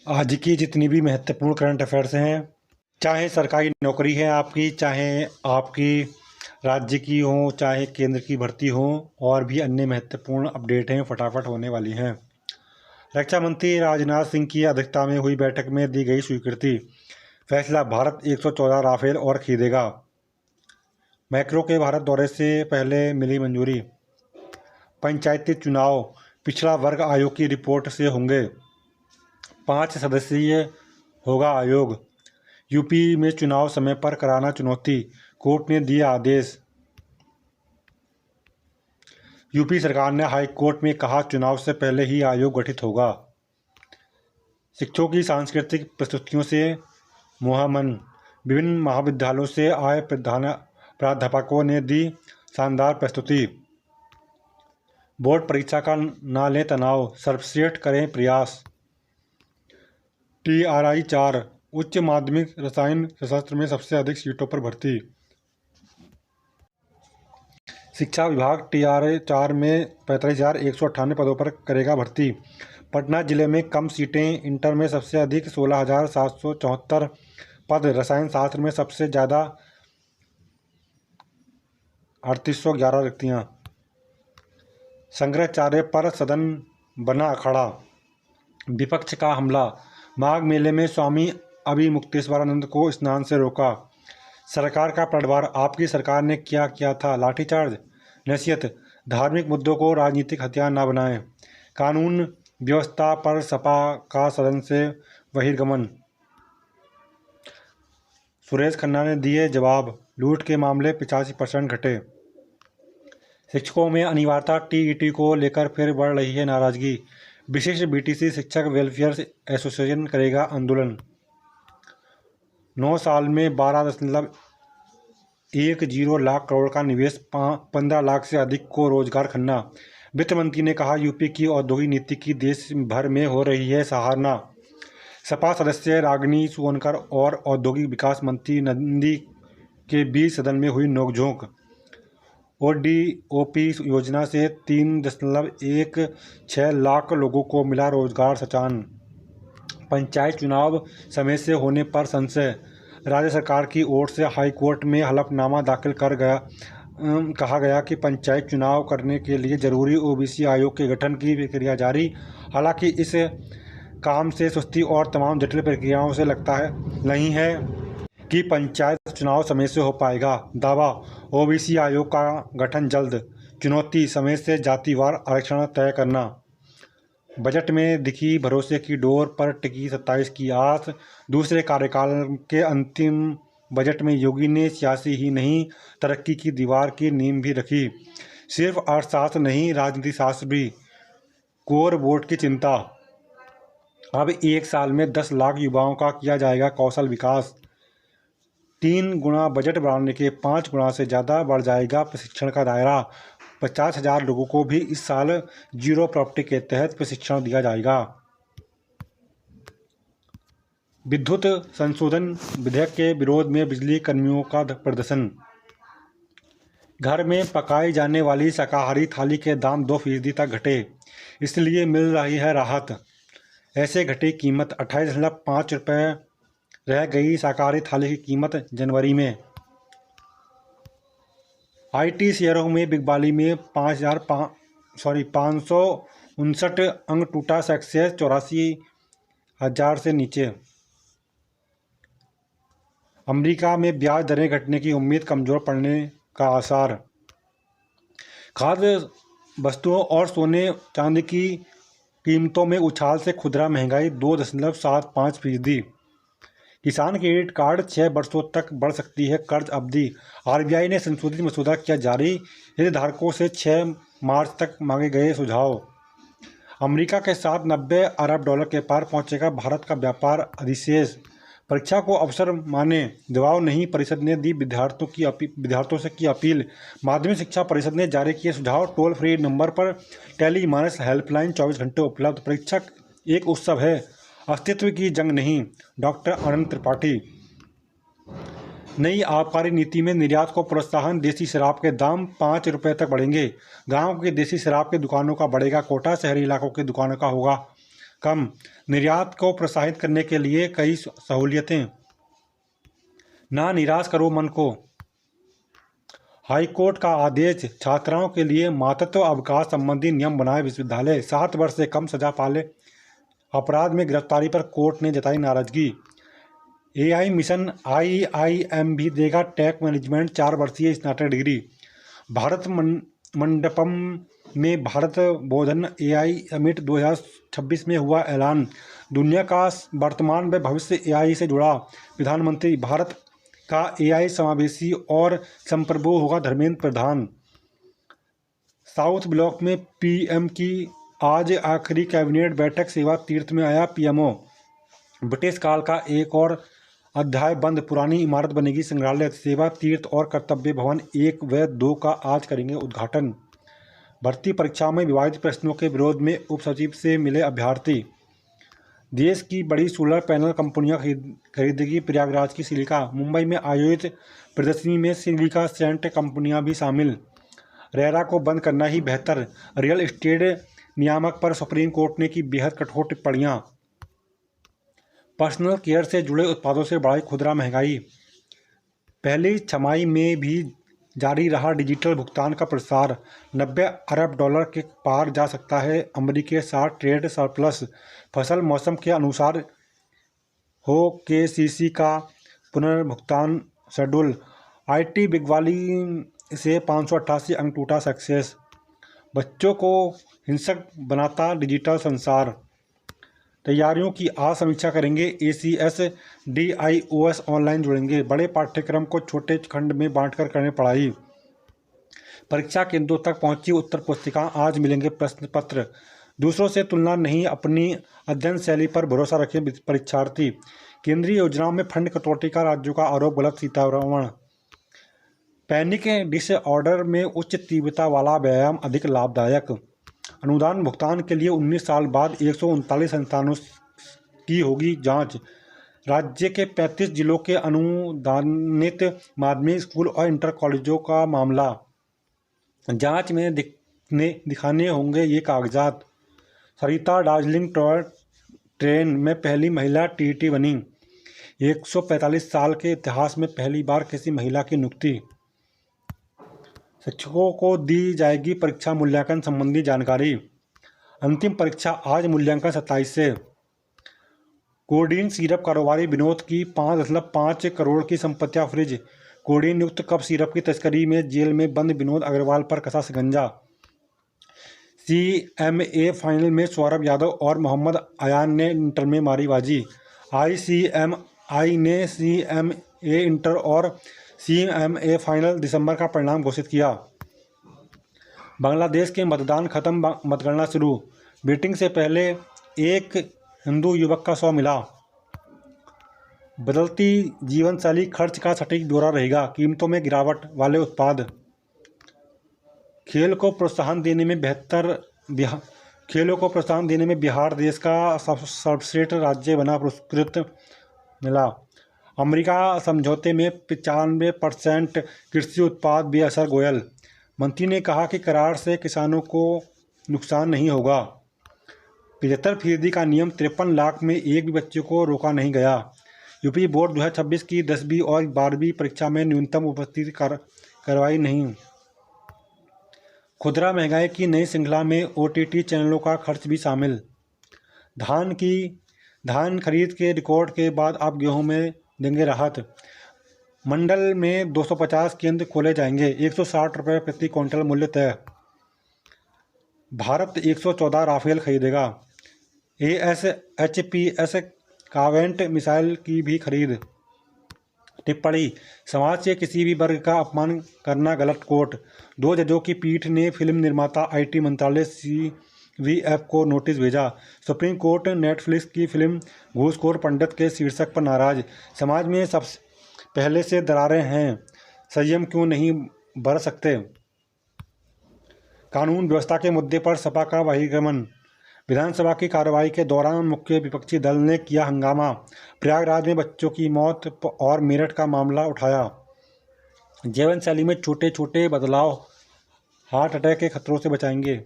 आज की जितनी भी महत्वपूर्ण करंट अफेयर्स हैं, चाहे सरकारी नौकरी है आपकी, चाहे आपकी राज्य की हो, चाहे केंद्र की भर्ती हो, और भी अन्य महत्वपूर्ण अपडेट हैं फटाफट होने वाली हैं। रक्षा मंत्री राजनाथ सिंह की अध्यक्षता में हुई बैठक में दी गई स्वीकृति। फैसला, भारत 114 राफेल और खरीदेगा। मैक्रो के भारत दौरे से पहले मिली मंजूरी। पंचायती चुनाव पिछड़ा वर्ग आयोग की रिपोर्ट से होंगे। 5 सदस्यीय होगा आयोग। यूपी में चुनाव समय पर कराना चुनौती, कोर्ट ने दिया आदेश। यूपी सरकार ने हाई कोर्ट में कहा चुनाव से पहले ही आयोग गठित होगा। शिक्षकों की सांस्कृतिक प्रस्तुतियों से मोहमन। विभिन्न महाविद्यालयों से आए प्राध्यापकों ने दी शानदार प्रस्तुति। बोर्ड परीक्षा का ना लें तनाव, सर्वश्रेष्ठ करें प्रयास। TRI 4 उच्च माध्यमिक रसायन शास्त्र में सबसे अधिक सीटों पर भर्ती। शिक्षा विभाग TRI 4 में 45,198 पदों पर करेगा भर्ती। पटना जिले में कम सीटें, इंटर में सबसे अधिक 16,774 पद, रसायन शास्त्र में सबसे ज़्यादा 3811 रिक्तियाँ। शंकराचार्य पर सदन बना अखाड़ा, विपक्ष का हमला। माघ मेले में स्वामी अभिमुक्तेश्वरानंद को स्नान से रोका। सरकार का पलटवार, आपकी सरकार ने क्या किया था, लाठीचार्ज। नसीहत, धार्मिक मुद्दों को राजनीतिक हथियार न बनाएं। कानून व्यवस्था पर सपा का सदन से बहिर्गमन। सुरेश खन्ना ने दिए जवाब, लूट के मामले 85% घटे। शिक्षकों में अनिवार्यता TET को लेकर फिर बढ़ रही है नाराजगी। विशिष्ट BTC शिक्षक वेलफेयर एसोसिएशन करेगा आंदोलन। 9 साल में 12.10 लाख करोड़ का निवेश, 15 लाख से अधिक को रोजगार। खन्ना, वित्त मंत्री ने कहा यूपी की औद्योगिक नीति की देश भर में हो रही है सराहना। सपा सदस्य रागिनी सोनकर और औद्योगिक विकास मंत्री नंदी के बीच सदन में हुई नोकझोंक। ODOP योजना से 3.16 लाख लोगों को मिला रोजगार। सचान, पंचायत चुनाव समय से होने पर संशय। राज्य सरकार की ओर से हाई कोर्ट में हलफनामा दाखिल कहा गया कि पंचायत चुनाव करने के लिए जरूरी OBC आयोग के गठन की प्रक्रिया जारी। हालांकि इस काम से सुस्ती और तमाम जटिल प्रक्रियाओं से लगता है नहीं है कि पंचायत चुनाव समय से हो पाएगा। दावा, OBC आयोग का गठन जल्द। चुनौती, समय से जातिवार आरक्षण तय करना। बजट में दिखी भरोसे की डोर पर टिकी 27 की आस। दूसरे कार्यकाल के अंतिम बजट में योगी ने सियासी ही नहीं, तरक्की की दीवार की नींव भी रखी। सिर्फ अर्थशास्त्र नहीं, राजनीति शास्त्र भी। कोर बोर्ड की चिंता, अब 1 साल में 10 लाख युवाओं का किया जाएगा कौशल विकास। 3 गुना बजट बढ़ाने के 5 गुना से ज़्यादा बढ़ जाएगा प्रशिक्षण का दायरा। 50,000 लोगों को भी इस साल जीरो प्रॉपर्टी के तहत प्रशिक्षण दिया जाएगा। विद्युत संशोधन विधेयक के विरोध में बिजली कर्मियों का प्रदर्शन। घर में पकाई जाने वाली शाकाहारी थाली के दाम 2% तक घटे, इसलिए मिल रही है राहत। ऐसे घटी कीमत, 28.5 रुपये रह गई शाकाहारी थाली की कीमत जनवरी में। IT शेयरों में बिकबाली में 559 अंक टूटा, सक्सेस 84,000 से नीचे। अमेरिका में ब्याज दरें घटने की उम्मीद, कमजोर पड़ने का आसार। खाद्य वस्तुओं और सोने चांदी की कीमतों में उछाल से खुदरा महंगाई 2.75%। किसान क्रेडिट कार्ड 6 वर्षों तक बढ़ सकती है कर्ज अवधि। RBI ने संशोधित मसूदा किया जारी, हितधारकों से 6 मार्च तक मांगे गए सुझाव। अमेरिका के साथ $90 अरब के पार पहुंचेगा भारत का व्यापार अधिशेष। परीक्षा को अवसर माने, दबाव नहीं, परिषद ने दी विद्यार्थियों से की अपील। माध्यमिक शिक्षा परिषद ने जारी किए सुझाव। टोल फ्री नंबर पर टेलीमानस हेल्पलाइन 24 घंटे उपलब्ध। परीक्षा एक उत्सव है, अस्तित्व की जंग नहीं, डॉक्टर अनंत त्रिपाठी। नई आबकारी नीति में निर्यात को प्रोत्साहन, देसी शराब के दाम 5 रुपये तक बढ़ेंगे। गांव की देसी शराब की दुकानों का बढ़ेगा कोटा, शहरी इलाकों की दुकानों का होगा कम, निर्यात को प्रोत्साहित करने के लिए कई सहूलियतें। ना निराश करो मन को, हाईकोर्ट का आदेश, छात्राओं के लिए मातृत्व अवकाश संबंधी नियम बनाए विश्वविद्यालय। 7 वर्ष से कम सजा पाले अपराध में गिरफ्तारी पर कोर्ट ने जताई नाराजगी। एआई मिशन आईआईएम भी देगा टेक मैनेजमेंट 4 वर्षीय स्नातक डिग्री। भारत मंडपम में भारत बोधन एआई समिट 2026 में हुआ ऐलान, दुनिया का वर्तमान व भविष्य एआई से जुड़ा। प्रधानमंत्री, भारत का एआई समावेशी और संप्रभु होगा, धर्मेंद्र प्रधान। साउथ ब्लॉक में पीएम की आज आखिरी कैबिनेट बैठक, सेवा तीर्थ में आया पीएमओ। ब्रिटिश काल का एक और अध्याय बंद, पुरानी इमारत बनेगी संग्रहालय। सेवा तीर्थ और कर्तव्य भवन 1 व 2 का आज करेंगे उद्घाटन। भर्ती परीक्षा में विवादित प्रश्नों के विरोध में उप सचिव से मिले अभ्यर्थी। देश की बड़ी सोलर पैनल कंपनियां खरीदेगी प्रयागराज की सिलिका। मुंबई में आयोजित प्रदर्शनी में सिलिका सेंट कंपनियां भी शामिल। रेरा को बंद करना ही बेहतर, रियल एस्टेट नियामक पर सुप्रीम कोर्ट ने की बेहद कठोर टिप्पणियां। पर्सनल केयर से जुड़े उत्पादों से बढ़ाई खुदरा महंगाई। पहली छमाही में भी जारी रहा डिजिटल भुगतान का प्रसार। 90 अरब डॉलर के पार जा सकता है अमेरिकी साथ ट्रेड सरप्लस। फसल मौसम के अनुसार हो केसीसी का पुनर्भुगतान शेड्यूल। आईटी बिगवाली से 588 अंक टूटा सक्सेस। बच्चों को हिंसक बनाता डिजिटल संसार। तैयारियों की आज समीक्षा करेंगे एसीएस डीआईओएस, ऑनलाइन जुड़ेंगे। बड़े पाठ्यक्रम को छोटे खंड में बांटकर करें पढ़ाई। परीक्षा केंद्रों तक पहुंची उत्तर पुस्तिका, आज मिलेंगे प्रश्न पत्र। दूसरों से तुलना नहीं, अपनी अध्ययन शैली पर भरोसा रखें परीक्षार्थी। केंद्रीय योजनाओं में फंड कटौती का राज्यों का आरोप, गलत सीतारमण। पैनिक डिसऑर्डर में उच्च तीव्रता वाला व्यायाम अधिक लाभदायक। अनुदान भुगतान के लिए 19 साल बाद 139 संस्थानों की होगी जांच। राज्य के 35 जिलों के अनुदानित माध्यमिक स्कूल और इंटर कॉलेजों का मामला। जांच में दिखाने होंगे ये कागजात। सरिता दार्जिलिंग टॉय ट्रेन में पहली महिला टीटी बनी। 145 साल के इतिहास में पहली बार किसी महिला की नियुक्ति। शिक्षकों को दी जाएगी परीक्षा मूल्यांकन संबंधी जानकारी। अंतिम परीक्षा आज, मूल्यांकन 27 से। कोडीन सिरप कारोबारी विनोद की 5.5 करोड़ की संपत्तियां फ्रिज। कोडीन युक्त कप सिरप की तस्करी में जेल में बंद विनोद अग्रवाल पर कसा शिकंजा। सीएमए फाइनल में सौरभ यादव और मोहम्मद अयान ने इंटर में मारी बाजी। आईसीएमआई ने सीएमए इंटर और सीएमए फाइनल दिसंबर का परिणाम घोषित किया। बांग्लादेश के मतदान खत्म, मतगणना शुरू। वोटिंग से पहले एक हिंदू युवक का शव मिला। बदलती जीवनशैली, खर्च का सटीक ब्यौरा रहेगा। कीमतों में गिरावट वाले उत्पाद। खेलों को प्रोत्साहन देने में बिहार देश का सर्वश्रेष्ठ राज्य बना, पुरस्कृत मिला। अमेरिका समझौते में 95% कृषि उत्पाद बेअसर, गोयल। मंत्री ने कहा कि करार से किसानों को नुकसान नहीं होगा। 75% का नियम, 53 लाख में एक भी बच्चे को रोका नहीं गया। यूपी बोर्ड 2026 की 10वीं और 12वीं परीक्षा में न्यूनतम उपस्थिति कार्रवाई नहीं। खुदरा महंगाई की नई श्रृंखला में ओटीटी चैनलों का खर्च भी शामिल। धान खरीद के रिकॉर्ड के बाद अब गेहूं में देंगे राहत। मंडल में 250 केंद्र खोले जाएंगे, 160 रुपये प्रति क्विंटल मूल्य तय। भारत 114 राफेल खरीदेगा। एएसएचपीएस कावेंट मिसाइल की भी खरीद। टिप्पणी, समाज के किसी भी वर्ग का अपमान करना गलत, कोर्ट। 2 जजों की पीठ ने फिल्म निर्माता आईटी मंत्रालय सीवीएफ को नोटिस भेजा। सुप्रीम कोर्ट नेटफ्लिक्स की फिल्म घूसखोर पंडित के शीर्षक पर नाराज। समाज में सबसे पहले से दरारें हैं, संयम क्यों नहीं बरत सकते। कानून व्यवस्था के मुद्दे पर सपा का बहिर्गमन। विधानसभा की कार्रवाई के दौरान मुख्य विपक्षी दल ने किया हंगामा। प्रयागराज में बच्चों की मौत और मेरठ का मामला उठाया। जीवन शैली में छोटे छोटे बदलाव हार्ट अटैक के खतरों से बचाएंगे।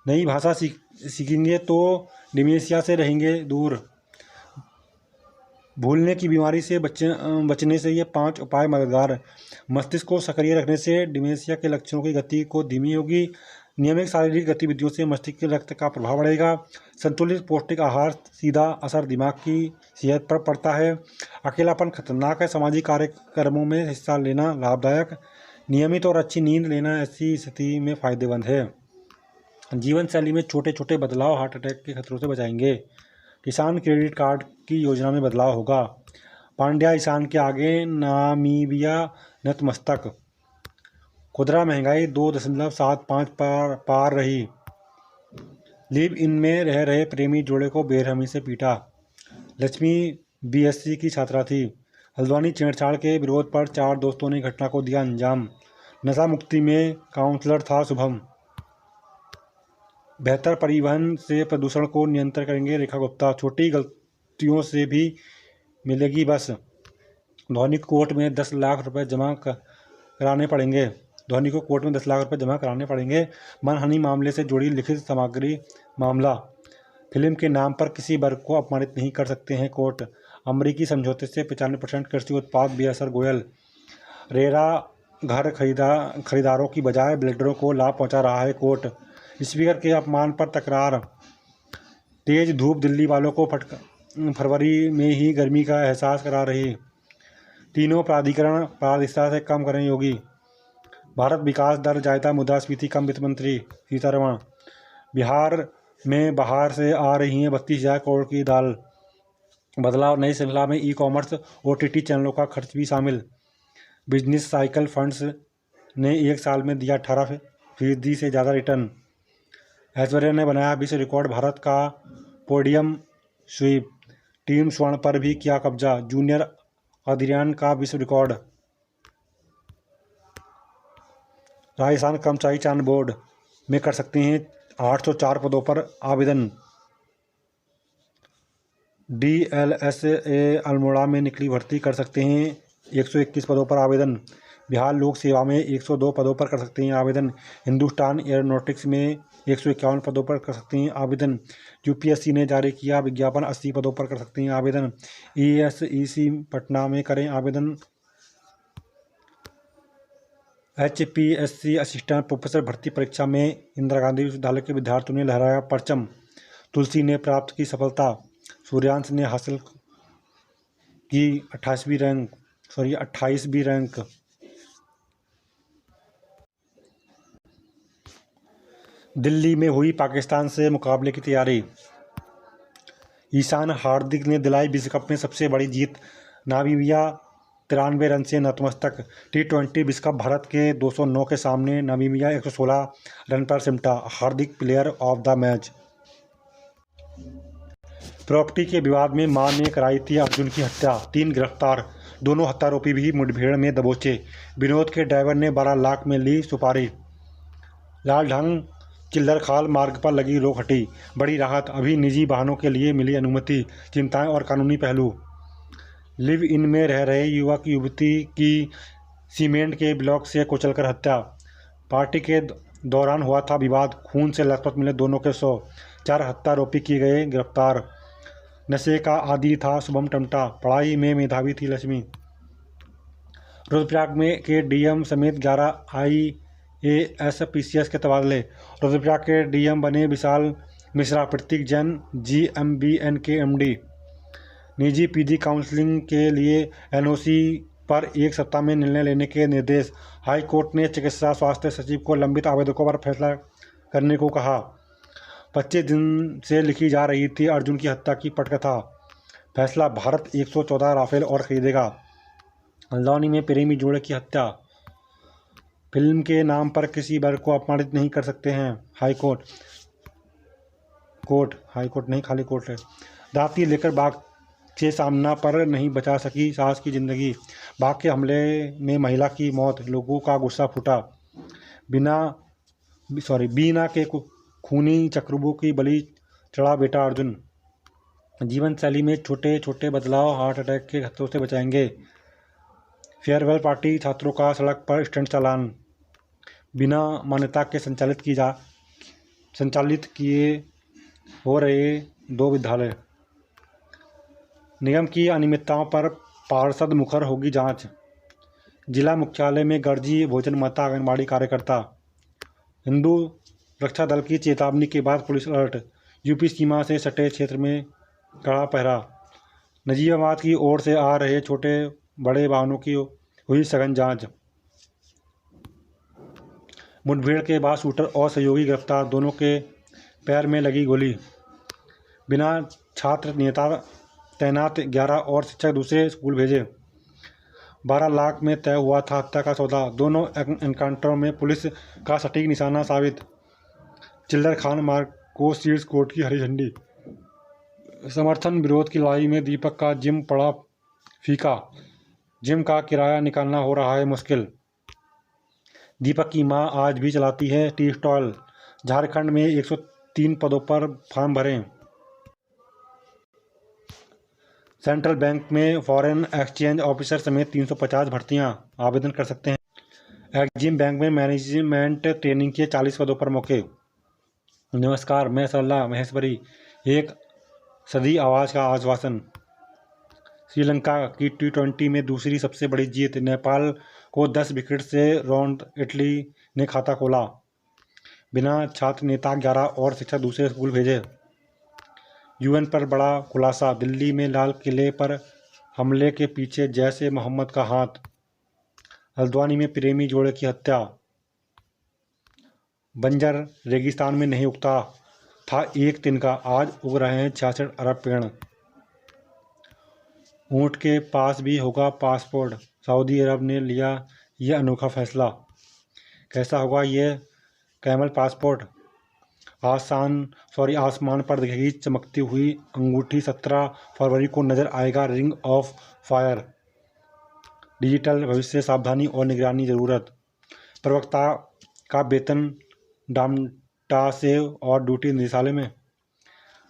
नई भाषा सीखेंगे तो डिमेंशिया से रहेंगे दूर। भूलने की बीमारी से बचने से ये 5 उपाय मददगार। मस्तिष्क को सक्रिय रखने से डिमेंशिया के लक्षणों की गति को धीमी होगी। नियमित शारीरिक गतिविधियों से मस्तिष्क के रक्त का प्रभाव बढ़ेगा। संतुलित पौष्टिक आहार सीधा असर दिमाग की सेहत पर पड़ता है। अकेलापन खतरनाक है, सामाजिक कार्यक्रमों में हिस्सा लेना लाभदायक। नियमित और अच्छी नींद लेना ऐसी स्थिति में फायदेमंद है। जीवन शैली में छोटे छोटे बदलाव हार्ट अटैक के खतरों से बचाएंगे। किसान क्रेडिट कार्ड की योजना में बदलाव होगा। पांड्या ईशान के आगे, नामीबिया नतमस्तक। खुदरा महंगाई 2.75 पार रही। लिव इन में रह रहे प्रेमी जोड़े को बेरहमी से पीटा। लक्ष्मी बीएससी की छात्रा थी। हल्द्वानी छेड़छाड़ के विरोध पर 4 दोस्तों ने घटना को दिया अंजाम। नशा मुक्ति में काउंसलर था शुभम। बेहतर परिवहन से प्रदूषण को नियंत्रण करेंगे रेखा गुप्ता। छोटी गलतियों से भी मिलेगी बस। धोनी को कोर्ट में 10 लाख रुपए जमा कराने पड़ेंगे। धोनी को कोर्ट में 10 लाख रुपए जमा कराने पड़ेंगे। मानहानि मामले से जुड़ी लिखित सामग्री मामला। फिल्म के नाम पर किसी वर्ग को अपमानित नहीं कर सकते हैं कोर्ट। अमरीकी समझौते से 95% कृषि उत्पाद बेअसर गोयल। रेरा घर खरीदारों की बजाय बिल्डरों को लाभ पहुंचा रहा है कोर्ट। स्पीकर के अपमान पर तकरार। तेज धूप दिल्ली वालों को फरवरी में ही गर्मी का एहसास करा रही। तीनों प्राधिकरण पारदर्शिता से कम करें योगी। भारत विकास दर जायजा, मुद्रास्फीति कम, वित्त मंत्री सीतारमण। बिहार में बाहर से आ रही हैं 32,000 करोड़ की दाल। बदलाव नई श्रृंखला में ई कॉमर्स ओटीटी चैनलों का खर्च भी शामिल। बिजनेस साइकिल फंड्स ने 1 साल में दिया 18% से ज़्यादा रिटर्न। ऐश्वर्या ने बनाया विश्व रिकॉर्ड, भारत का पोडियम स्वीप। टीम स्वर्ण पर भी किया कब्जा, जूनियर अदरियान का विश्व रिकॉर्ड। राजस्थान कर्मचारी चयन बोर्ड में कर सकते हैं 804 पदों पर आवेदन। डीएलएसए अल्मोड़ा में निकली भर्ती, कर सकते हैं 121 पदों पर आवेदन। बिहार लोक सेवा में 102 पदों पर कर सकते हैं आवेदन। हिंदुस्तान एयरोनॉटिक्स में 151 पदों पर कर सकते हैं आवेदन। यूपीएससी ने जारी किया विज्ञापन, 80 पदों पर कर सकते हैं आवेदन। ईएसईसी पटना में करें आवेदन। एचपीएससी असिस्टेंट प्रोफेसर भर्ती परीक्षा में इंदिरा गांधी विश्वविद्यालय के विद्यार्थियों ने लहराया परचम। तुलसी ने प्राप्त की सफलता। सूर्यांश ने हासिल की 28वीं रैंक। दिल्ली में हुई पाकिस्तान से मुकाबले की तैयारी। ईशान हार्दिक ने दिलाई विश्व कप में सबसे बड़ी जीत। नामीबिया 93 रन से नतमस्तक। T20 विश्व कप भारत के 209 के सामने नामीबिया 116 रन पर सिमटा। Hardik player of the match. Property के विवाद में मां ने कराई थी अर्जुन की हत्या, 3 गिरफ्तार। दोनों हत्यारोपी भी मुठभेड़ में दबोचे। विनोद के ड्राइवर ने 12 लाख में ली सुपारी। लालढंग चिल्लरखाल मार्ग पर लगी रोक हटी, बड़ी राहत। अभी निजी वाहनों के लिए मिली अनुमति। चिंताएं और कानूनी पहलू। लिव इन में रह रहे युवक युवती की सीमेंट के ब्लॉक से कुचलकर हत्या। पार्टी के दौरान हुआ था विवाद, खून से लथपथ मिले दोनों के शव। 4 हत्यारोपी किए गए गिरफ्तार। नशे का आदी था शुभम टमटा, पढ़ाई में मेधावी थी लक्ष्मी। रुद्रप्रयाग में के डीएम समेत 11 IAS PCS के तबादले। रुद्रप्रयाग के डीएम बने विशाल मिश्रा, प्रतीक जैन GMBN के MD। निजी पीजी काउंसलिंग के लिए NOC पर 1 सप्ताह में निर्णय लेने के निर्देश। हाई कोर्ट ने चिकित्सा स्वास्थ्य सचिव को लंबित आवेदकों पर फैसला करने को कहा। 25 दिन से लिखी जा रही थी अर्जुन की हत्या की पटकथा। फैसला, भारत 114 राफेल और खरीदेगा। हल्द्वानी में प्रेमी जोड़े की हत्या। फिल्म के नाम पर किसी वर्ग को अपमानित नहीं कर सकते हैं हाईकोर्ट। हाईकोर्ट नहीं, खाली कोर्ट है। दाती लेकर बाघ से सामना पर नहीं बचा सकी सास की जिंदगी। बाघ के हमले में महिला की मौत, लोगों का गुस्सा फूटा। बीना के खूनी चक्रव्यूह की बलि चढ़ा बेटा अर्जुन। जीवन शैली में छोटे छोटे बदलाव हार्ट अटैक के खतरों से बचाएंगे। फेयरवेल पार्टी छात्रों का सड़क पर स्टंट चालान। बिना मान्यता के संचालित किए हो रहे 2 विद्यालय। निगम की अनियमितताओं पर पार्षद मुखर होगी जांच। जिला मुख्यालय में गरजी भोजन माता आंगनबाड़ी कार्यकर्ता। हिंदू रक्षा दल की चेतावनी के बाद पुलिस अलर्ट। यूपी सीमा से सटे क्षेत्र में कड़ा पहरा। नजीबाबाद की ओर से आ रहे छोटे बड़े वाहनों की हुई सघन जांच। मुठभेड़ के बाद शूटर और सहयोगी गिरफ्तार, दोनों के पैर में लगी गोली। बिना छात्र नेता तैनात 11 और शिक्षक दूसरे स्कूल भेजे। 12 लाख में तय हुआ था हत्या का सौदा। दोनों एनकाउंटरों में पुलिस का सटीक निशाना साबित। चिल्लर खान मार्ग को सीड्स कोर्ट की हरी झंडी। समर्थन विरोध की लड़ाई में दीपक का जिम पड़ा फीका। जिम का किराया निकालना हो रहा है मुश्किल। दीपक की मां आज भी चलाती है टी स्टॉल। झारखंड में 103 पदों पर फॉर्म भरें। सेंट्रल बैंक में फॉरेन एक्सचेंज ऑफिसर समेत 350 भर्तियां, आवेदन कर सकते हैं। एक्जिम बैंक में मैनेजमेंट ट्रेनिंग के 40 पदों पर मौके। नमस्कार, मैं सरला महेश्वरी। एक सदी आवाज़ का आश्वासन। श्रीलंका की T20 में दूसरी सबसे बड़ी जीत। नेपाल को 10 विकेट से रौंद इटली ने खाता खोला। बिना छात्र नेता 11 और शिक्षक दूसरे स्कूल भेजे। यूएन पर बड़ा खुलासा। दिल्ली में लाल किले पर हमले के पीछे जैश ए मोहम्मद का हाथ। हल्द्वानी में प्रेमी जोड़े की हत्या। बंजर रेगिस्तान में नहीं उगता था एक तिनका, आज उग रहे हैं 66 अरब पेड़। ऊंट के पास भी होगा पासपोर्ट। सऊदी अरब ने लिया यह अनोखा फैसला। कैसा होगा ये कैमल पासपोर्ट? आसमान पर दिखेगी चमकती हुई अंगूठी। 17 फरवरी को नजर आएगा रिंग ऑफ फायर। डिजिटल भविष्य, सावधानी और निगरानी जरूरत। प्रवक्ता का वेतन डाटा से और ड्यूटी निदेशालय में।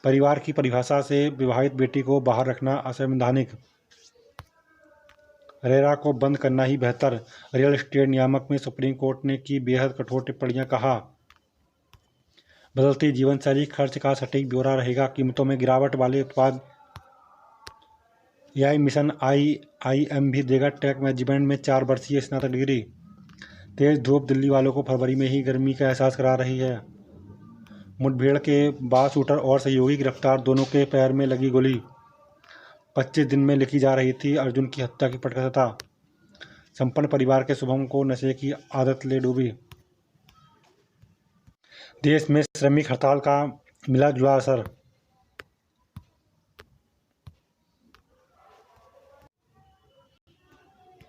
परिवार की परिभाषा से विवाहित बेटी को बाहर रखना असंवैधानिक। रेरा को बंद करना ही बेहतर। रियल एस्टेट नियामक में सुप्रीम कोर्ट ने की बेहद कठोर टिप्पणियां। कहा बदलती जीवनशैली खर्च का सटीक ब्यौरा रहेगा। कीमतों में गिरावट वाले उत्पाद। एआई मिशन IIM भी देगा टेक मैनेजमेंट में 4 वर्षीय स्नातक डिग्री। तेज धूप दिल्ली वालों को फरवरी में ही गर्मी का एहसास करा रही है। मुठभेड़ के बाद शूटर और सहयोगी गिरफ्तार, दोनों के पैर में लगी गोली। 25 दिन में लिखी जा रही थी अर्जुन की हत्या की पटकथा। संपन्न परिवार के शुभम को नशे की आदत ले डूबी। देश में श्रमिक हड़ताल का मिला जुला असर।